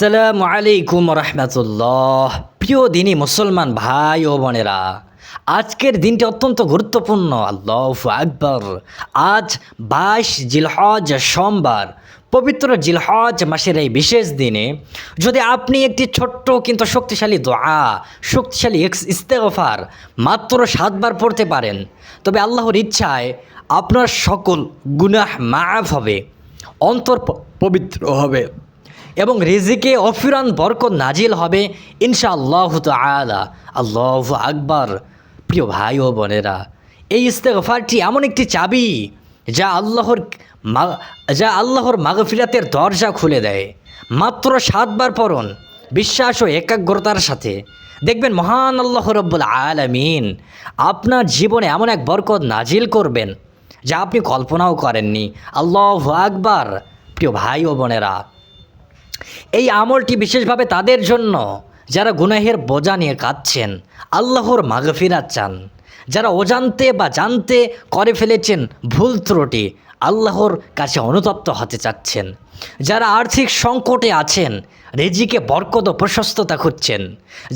আসসালামু আলাইকুম রহমতুল্লাহ। প্রিয় দিনী মুসলমান ভাই ও বোনেরা, আজকের দিনটি অত্যন্ত গুরুত্বপূর্ণ। আল্লাহু আকবার। আজ 22 জিলহজ সোমবার। পবিত্র জিলহজ মাসের এই বিশেষ দিনে যদি আপনি একটি ছোট্ট কিন্তু শক্তিশালী দোয়া, শক্তিশালী ইস্তেগফার মাত্র 7 বার পড়তে পারেন, তবে আল্লাহর ইচ্ছায় আপনার সকল গুনাহ মাফ হবে, অন্তর পবিত্র হবে এবং রিজিকে অফিরান বরকত নাজিল হবে ইনশাআল্লাহু তাআলা। আল্লাহু আকবার। প্রিয় ভাই ও বোনেরা, এই ইস্তেগফারটি এমন একটি চাবি যা আল্লাহর মাগফিরাতের দরজা খুলে দেয়। মাত্র 7 বার পড়ুন বিশ্বাস ও একাগ্রতার সাথে, দেখবেন মহান আল্লাহ রব্বুল আলামিন আপনার জীবনে এমন এক বরকত নাজিল করবেন যা আপনি কল্পনাও করেননি। আল্লাহু আকবার। প্রিয় ভাই ও বোনেরা, এই আমলটি বিশেষভাবে তাদের জন্য যারা গুনাহের বোঝা নিয়ে কাঁদছেন, আল্লাহর মাগফিরাত চান, যারা অজান্তে বা জানতে করে ফেলেছেন ভুল ত্রুটি, আল্লাহর কাছে অনুতপ্ত হতে চাচ্ছেন, যারা আর্থিক সংকটে আছেন, রিজিকে বরকত ও প্রশস্ততা খুঁজছেন,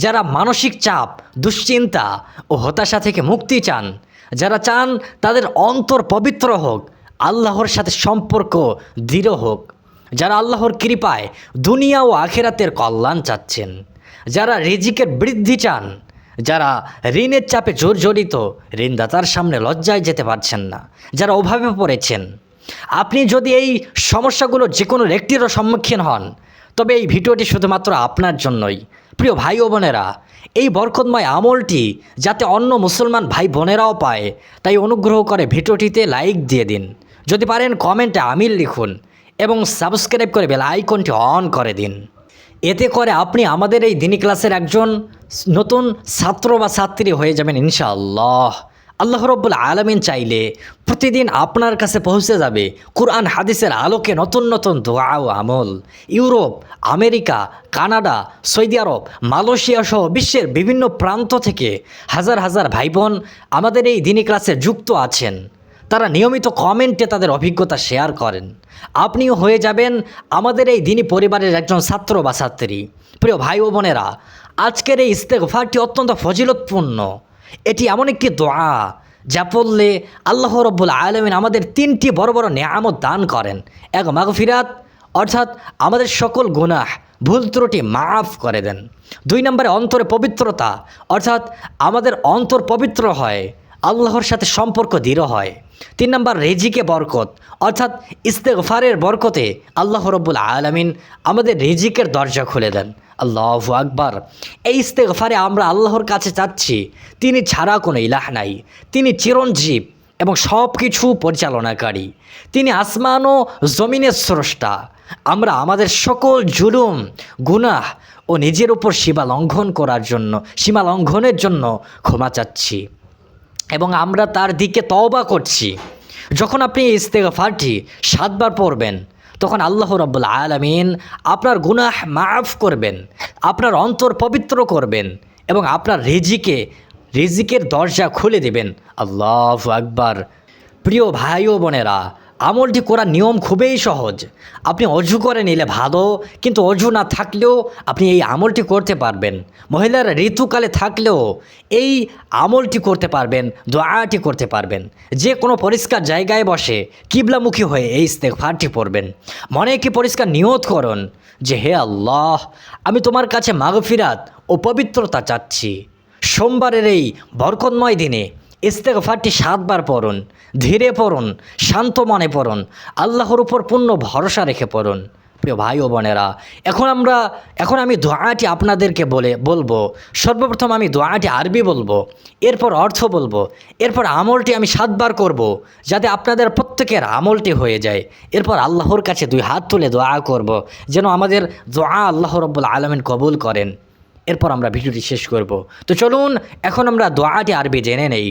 যারা মানসিক চাপ, দুশ্চিন্তা ও হতাশা থেকে মুক্তি চান, যারা চান তাদের অন্তর পবিত্র হোক, আল্লাহর সাথে সম্পর্ক দৃঢ় হোক, যারা আল্লাহর কৃপায় দুনিয়া ও আখেরাতের কল্যাণ চাচ্ছেন, যারা রিজিকের বৃদ্ধি চান, যারা ঋণের চাপে জর্জরিত, ঋণদাতার সামনে লজ্জায় যেতে পারছেন না, যারা অভাবে পড়েছেন, আপনি যদি এই সমস্যাগুলোর যে কোনো একটিরও সম্মুখীন হন, তবে এই ভিডিওটি শুধুমাত্র আপনার জন্যই। প্রিয় ভাই ও বোনেরা, এই বরকতময় আমলটি যাতে অন্য মুসলমান ভাই বোনেরাও পায়, তাই অনুগ্রহ করে ভিডিওটিতে লাইক দিয়ে দিন, যদি পারেন কমেন্টে আমিন লিখুন এবং সাবস্ক্রাইব করে বেল আইকনটি অন করে দিন। এতে করে আপনি আমাদের এই দিনী ক্লাসের একজন নতুন ছাত্র বা ছাত্রী হয়ে যাবেন ইনশাআল্লাহ। আল্লাহ রব্বুল আলামিন চাইলে প্রতিদিন আপনার কাছে পৌঁছে যাবে কুরআন হাদিসের আলোকে নতুন নতুন দোয়া ও আমল। ইউরোপ, আমেরিকা, কানাডা, সৌদি আরব, মালয়েশিয়া সহ বিশ্বের বিভিন্ন প্রান্ত থেকে হাজার হাজার ভাই বোন আমাদের এই দিনী ক্লাসে যুক্ত আছেন। তারা নিয়মিত কমেন্টে তাদের অভিজ্ঞতা শেয়ার করেন। আপনিও হয়ে যাবেন আমাদের এই দিনী পরিবারের একজন ছাত্র বা ছাত্রী। প্রিয় ভাই ও বোনেরা, আজকের এই ইস্তেগফারটি অত্যন্ত ফজিলতপূর্ণ। এটি এমন একটি দোয়া যা পড়লে আল্লাহ রব্বুল আলামিন আমাদের 3টি বড় বড় নেয়ামত দান করেন। এক, মাগফিরাত, অর্থাৎ আমাদের সকল গুনাহ ভুল ত্রুটি মাফ করে দেন। 2 নম্বরে অন্তরে পবিত্রতা, অর্থাৎ আমাদের অন্তর পবিত্র হয়, আল্লাহর সাথে সম্পর্ক দৃঢ় হয়। 3 নম্বর রিজিকে বরকত, অর্থাৎ ইস্তেগফারের বরকতে আল্লাহ রব্বুল আলামিন আমাদের রিজিকের দরজা খুলে দেন। আল্লাহু আকবার। এই ইস্তেগফারে আমরা আল্লাহর কাছে চাচ্ছি, তিনি ছাড়া কোনো ইলাহ নাই, তিনি চিরঞ্জীব এবং সব কিছু পরিচালনাকারী, তিনি আসমান ও জমিনের স্রষ্টা। আমরা আমাদের সকল জুলুম, গুনাহ ও নিজের উপর সীমা লঙ্ঘনের জন্য ক্ষমা চাচ্ছি এবং আমরা তার দিকে তওবা করছি। যখন আপনি এই ইস্তেগফারটি 7 বার পড়বেন, তখন আল্লাহ রাব্বুল আলামিন আপনার গুনাহ মাফ করবেন, আপনার অন্তর পবিত্র করবেন এবং আপনার রিজিকের দরজা খুলে দেবেন। আল্লাহু আকবার। প্রিয় ভাই ও বোনেরা, আমলটি করার নিয়ম খুবই সহজ। আপনি অজু করে নিলে ভালো, কিন্তু অজু না থাকলেও আপনি এই আমলটি করতে পারবেন। মহিলারা ঋতুকালে থাকলেও এই আমলটি করতে পারবেন, দোয়াটি করতে পারবেন। যে কোনো পরিষ্কার জায়গায় বসে কিবলামুখী হয়ে এই ইস্তেগফারটি পড়বেন। মনে কি পরিষ্কার নিয়ত করুন যে, হে আল্লাহ, আমি তোমার কাছে মাগফিরাত ও পবিত্রতা চাচ্ছি। সোমবারের এই বরকতময় দিনে ইস্তেগফারটি 7 বার পড়ুন, ধীরে পড়ুন, শান্ত মনে পড়ুন, আল্লাহর উপর পূর্ণ ভরসা রেখে পড়ুন। প্রিয় ভাই ও বোনেরা, এখন আমি দোয়াটি আপনাদেরকে বলবো। সর্বপ্রথম আমি দোয়াটি আরবি বলবো, এরপর অর্থ বলবো, এরপর আমলটি আমি 7 বার করব, যাতে আপনাদের প্রত্যেকের আমলটি হয়ে যায়। এরপর আল্লাহর কাছে 2 হাত তুলে দোয়া করব, যেন আমাদের দোয়া আল্লাহ রব্বুল আলামিন কবুল করেন। এরপর আমরা ভিডিওটি শেষ করব। তো চলুন এখন আমরা দোয়াটি আরবি জেনে নেই।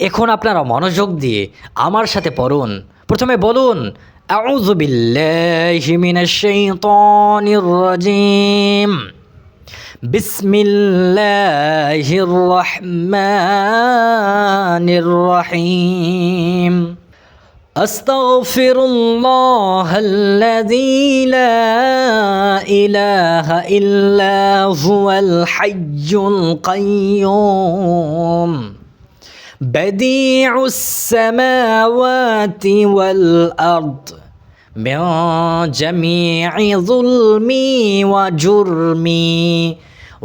এখন আপনারা মনোযোগ দিয়ে আমার সাথে পড়ুন। প্রথমে বলুন, আউযু বিল্লাহি মিনাশ শাইতানির রাজিম, বিসমিল্লাহির রহমানির রহিম, আস্তাগফিরুল্লাহাল্লাযী লা ইলাহা ইল্লা হুয়াল হাইয়্যুল কাইয়্যুম বাদিউস সামাওয়াতি ওয়াল আরদ মিন জামি'i যুলমি ওয়া জুরমি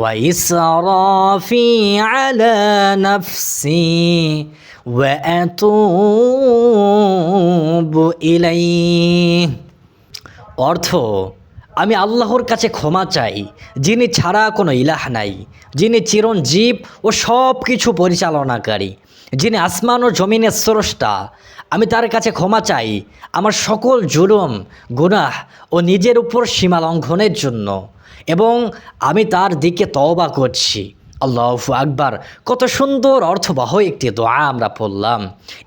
ওয়া ইসরাফি আলা নাফসি ওয়া আতুবু ইলাইহি। অর্থ, আমি আল্লাহর কাছে ক্ষমা চাই, যিনি ছাড়া কোনো ইলাহ নাই, যিনি চিরঞ্জীব ও সব কিছু পরিচালনাকারী, যিনি আসমান ও জমিনের স্রষ্টা। আমি তার কাছে ক্ষমা চাই আমার সকল জুলুম, গুনাহ ও নিজের উপর সীমা লঙ্ঘনের জন্য, এবং আমি তার দিকে তওবা করছি। আল্লাহু আকবার। কত সুন্দর অর্থবহ একটি দোয়া আমরা পড়লাম।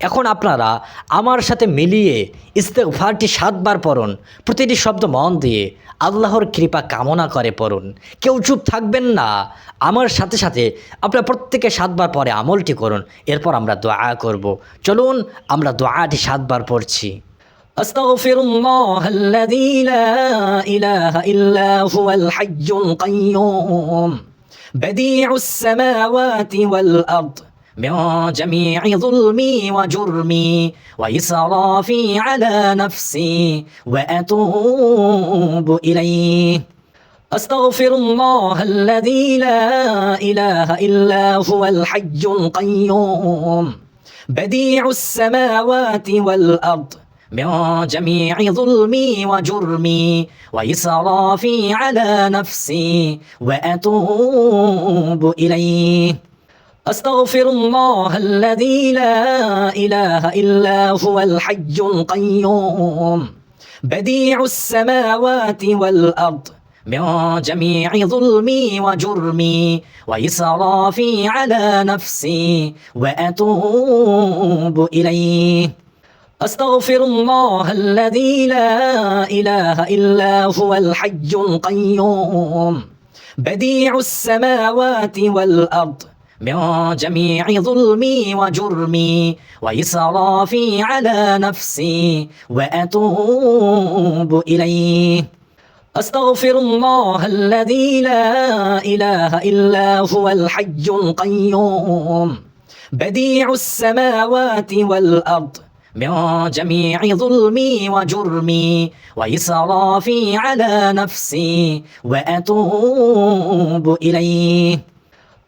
এখন আপনারা আমার সাথে মিলিয়ে ইস্তেগফারটি 7 বার পড়ুন। প্রতিটি শব্দ মন দিয়ে আল্লাহর কৃপা কামনা করে পড়ুন। কেউ চুপ থাকবেন না। আমার সাথে সাথে আপনারা প্রত্যেকে 7 বার পরে আমলটি করুন। এরপর আমরা দোয়া করব। চলুন আমরা দোয়াটি 7 বার পড়ছি। আস্তাগফিরুল্লাহাল্লাযী লা ইলাহা ইল্লা হুয়াল হাইয়্যুল কাইয়্যুম বাদিউস সামাওয়াতি ওয়াল আরদ মিন জামি'i যুলমি ওয়া জুরমি ওয়া ইসরাফি আলা নাফসি ওয়া আতুবু ইলাইহি। আস্তাগফিরুল্লাহাল্লাযী লা ইলাহা ইল্লা হুয়াল হাইয়্যুল কাইয়্যুম বাদিউস সামাওয়াতি ওয়াল আরদ মিন জামি'i যুলমি ওয়া জুরমি ওয়া ইসরাফি আলা নাফসি ওয়া আতুবু ইলাইহি। আস্তাগফিরুল্লাহাল্লাযী লা ইলাহা ইল্লা হুয়াল হাইয়্যুল কাইয়্যুম বাদিউস সামাওয়াতি ওয়াল আরদ মিন জামি'i যুলমি ওয়া জুরমি ওয়া ইসরাফি আলা নাফসি ওয়া আতুবু ইলাইহি। আস্তাগফিরুল্লাহাল্লাযী লা ইলাহা ইল্লা হুয়াল হাইয়্যুল কাইয়্যুম বাদিউস সামাওয়াতি ওয়াল আরদ মিন জামি'i যুলমি ওয়া জুরমি ওয়া ইসরাফি আলা নাফসি ওয়া আতুবু ইলাইহি। আস্তাগফিরুল্লাহাল্লাযী লা ইলাহা ইল্লা হুয়াল হাইয়্যুল কাইয়্যুম বাদিউস সামাওয়াতি ওয়াল আরদ মিন জামি'i যুলমি ওয়া জুরমি ওয়া ইসরাফি আলা নাফসি ওয়া আতুবু ইলাইহি।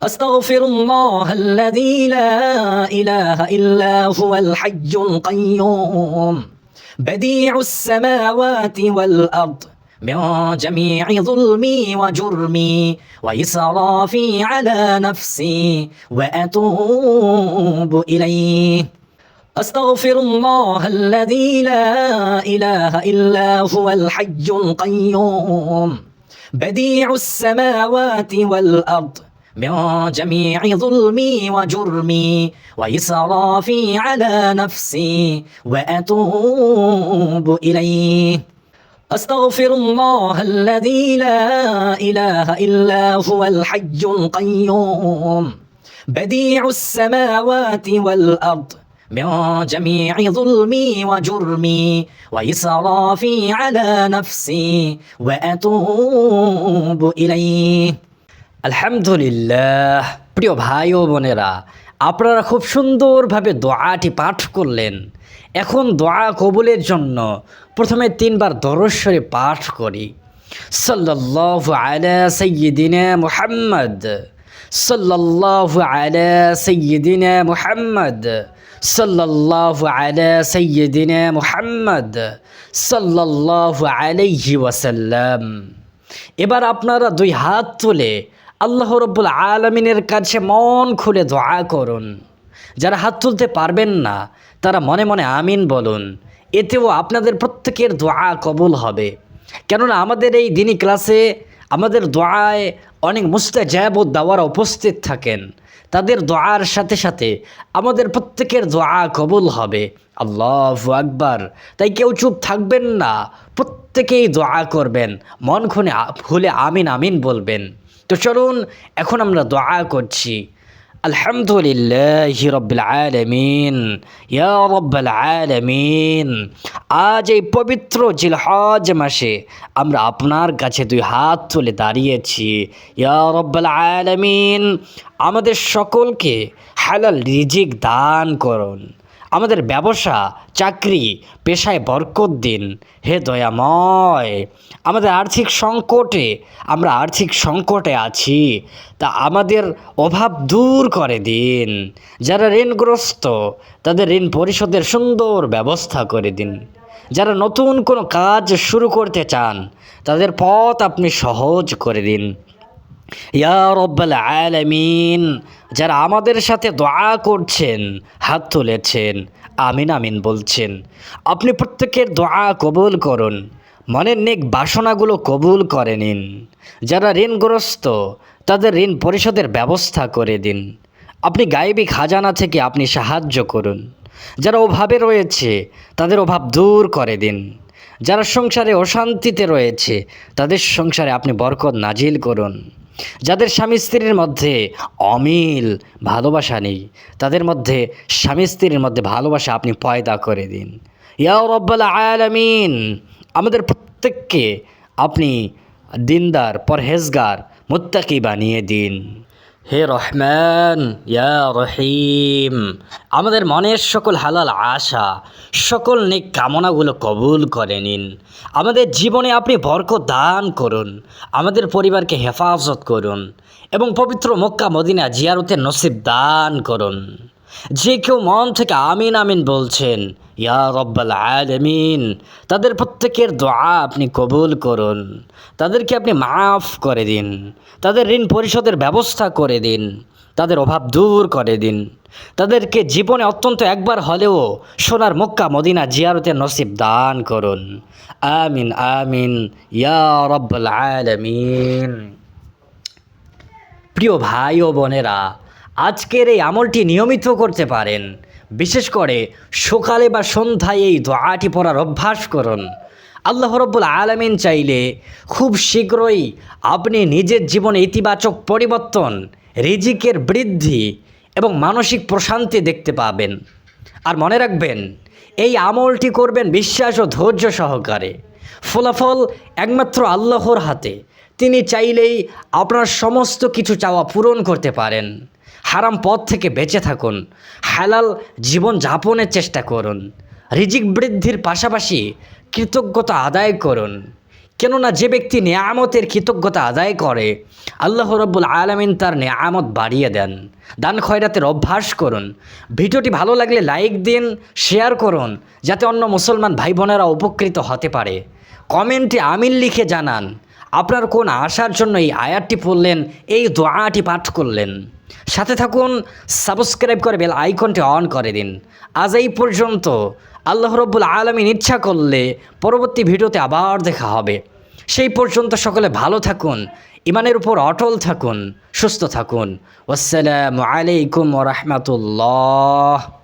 আস্তাগফিরুল্লাহাল্লাযী লা ইলাহা ইল্লা হুয়াল হাইয়্যুল কাইয়্যুম বাদিউস সামাওয়াতি ওয়াল আরদ মিন জামি'i যুলমি ওয়া জুরমি ওয়া ইসরাফি আলা নাফসি ওয়া আতুবু ইলাইহি। আস্তাগফিরুল্লাহাল্লাযী লা ইলাহা ইল্লা হুয়াল হাইয়্যুল কাইয়্যুম বাদিউস সামাওয়াতি ওয়াল আরদ মিন জামি'i যুলমি ওয়া জুরমি ওয়া ইসরাফি আলা নাফসি ওয়া আতুবু ইলাইহি। আস্তাগফিরুল্লাহাল্লাযী লা ইলাহা ইল্লা হুয়াল হাইয়্যুল কাইয়্যুম বাদিউস সামাওয়াতি ওয়াল আরদ মিন জামি'i যুলমি ওয়া জুরমি ওয়া ইসরাফি আলা নাফসি ওয়া আতুবু ইলাইহি। আলহামদুলিল্লাহ। প্রিয় ভাই ও বোনেরা, আপনারা খুব সুন্দরভাবে দোয়াটি পাঠ করলেন। এখন দোয়া কবুলের জন্য প্রথমে 3 বার দরুদ শরীফ পাঠ করি। সাল্লাল্লাহু আলা সাইয়্যিদিনা মুহাম্মদ, সাল্লাল্লাহু আলা সাইয়্যিদিনা মুহাম্মদ, সাল্লাল্লাহু আলা সাইয়্যিদিনা মুহাম্মদ, সাল্লাল্লাহু আলাইহি ওয়াসাল্লাম। এবার আপনারা 2 হাত তুলে আল্লাহ রাব্বুল আলামিনের কাছে মন খুলে দোয়া করুন। যারা হাত তুলতে পারবেন না তারা মনে মনে আমিন বলুন। এতেও আপনাদের প্রত্যেকের দোয়া কবুল হবে। কেননা আমাদের এই দিনী ক্লাসে আমাদের দোয়ায় অনেক মুস্তাজাব ও দাওয়ারা উপস্থিত থাকেন। তাদের দোয়ার সাথে সাথে আমাদের প্রত্যেকের দোয়া কবুল হবে। আল্লাহু আকবার। তাই কেউ চুপ থাকবেন না, প্রত্যেকেই দোয়া করবেন, মন খুলে আমিন আমিন বলবেন। তো চলুন এখন আমরা দোয়া করছি। আলহামদুলিল্লাহি রাব্বিল আলামিন, ইয়া রাব্বাল আলামিন। আজ এই পবিত্র জিলহজ মাসে আমরা আপনার কাছে দুই হাত তুলে দাঁড়িয়েছি। ইয়া রাব্বাল আলামিন, আমাদের সকলকে হালাল রিজিক দান করুন। আমাদের ব্যবসা, চাকরি, পেশায় বরকত দিন হে দয়াময়। আমাদের আমরা আর্থিক সংকটে আছি, তা আমাদের অভাব দূর করে দিন। যারা ঋণগ্রস্ত তাদের ঋণ পরিশোধের সুন্দর ব্যবস্থা করে দিন। যারা নতুন কোনো কাজ শুরু করতে চান তাদের পথ আপনি সহজ করে দিন। ইয়া রব্বাল আলামিন, যারা আমাদের সাথে দোয়া করছেন, হাত তুলেছেন, আমিন আমিন বলছেন, আপনি প্রত্যেকের দোয়া কবুল করুন। মনের নেক বাসনাগুলো কবুল করে নিন। যারা ঋণগ্রস্ত তাদের ঋণ পরিশোধের ব্যবস্থা করে দিন। আপনি গায়েবী খাজানা থেকে আপনি সাহায্য করুন। যারা অভাবে রয়েছে তাদের অভাব দূর করে দিন। যারা সংসারে অশান্তিতে রয়েছে তাদের সংসারে আপনি বরকত নাজিল করুন। যাদের স্বামী স্ত্রীর মধ্যে অমিল, ভালোবাসা নেই, তাদের মধ্যে স্বামী স্ত্রীর মধ্যে ভালোবাসা আপনি পয়দা করে দিন। ইয়া রাব্বাল আলামিন, আমাদের প্রত্যেককে আপনি দিনদার, পরহেজগার, মুত্তাকি বানিয়ে দিন। হে রহমান, ইয়া রহিম, আমাদের মনের সকল হালাল আশা, সকল নেক কামনাগুলো কবুল করে নিন। আমাদের জীবনে আপনি বরকত দান করুন। আমাদের পরিবারকে হেফাজত করুন এবং পবিত্র মক্কা মদিনা জিয়ারতের নসিব দান করুন। যে কেউ মন থেকে আমিন আমিন বলছেন, ইয়া রব্বাল আলামিন, তাদের প্রত্যেকের দোয়া আপনি কবুল করুন। তাদেরকে আপনি মাফ করে দিন। তাদের ঋণ পরিশোধের ব্যবস্থা করে দিন। তাদের অভাব দূর করে দিন। তাদেরকে জীবনে অত্যন্ত একবার হলেও সোনার মক্কা মদিনা জিয়ারতের নসিব দান করুন। আমিন আমিন, ইয়া রব্বাল আলামিন। প্রিয় ভাই ও বোনেরা, আজকের এই আমলটি নিয়মিত করতে পারেন। বিশেষ করে সকালে বা সন্ধ্যায় এই দোয়াটি পড়ার অভ্যাস করুন। আল্লাহ রাব্বুল আলামিন চাইলে খুব শীঘ্রই আপনি নিজের জীবনে ইতিবাচক পরিবর্তন, রিজিকের বৃদ্ধি এবং মানসিক প্রশান্তি দেখতে পাবেন। আর মনে রাখবেন, এই আমলটি করবেন বিশ্বাস ও ধৈর্য সহকারে। ফলাফল একমাত্র আল্লাহর হাতে। তিনি চাইলেই আপনার সমস্ত কিছু চাওয়া পূরণ করতে পারেন। হারাম পথ থেকে বেঁচে থাকুন, হালাল জীবন যাপনের চেষ্টা করুন। রিজিক বৃদ্ধির পাশাপাশি কৃতজ্ঞতা আদায় করুন। কেননা যে ব্যক্তি নেয়ামতের কৃতজ্ঞতা আদায় করে, আল্লাহ রাব্বুল আলামিন তার নেয়ামত বাড়িয়ে দেন। দান খয়রাতের অভ্যাস করুন। ভিডিওটি ভালো লাগলে লাইক দিন, শেয়ার করুন, যাতে অন্য মুসলমান ভাই বোনেরা উপকৃত হতে পারে। কমেন্টে আমিন লিখে জানান আপনার কোন আশার জন্য এই আয়াতটি পড়লেন, এই দোয়াটি পাঠ করলেন। সাথে থাকুন, সাবস্ক্রাইব করে বেল আইকনটি অন করে দিন। আজ এই পর্যন্ত। আল্লাহ রাব্বুল আলামিন ইচ্ছা করলে পরবর্তী ভিডিওতে আবার দেখা হবে। সেই পর্যন্ত সকলে ভালো থাকুন, ইমানের উপর অটল থাকুন, সুস্থ থাকুন। আসসালামু আলাইকুম ওয়া রাহমাতুল্লাহ।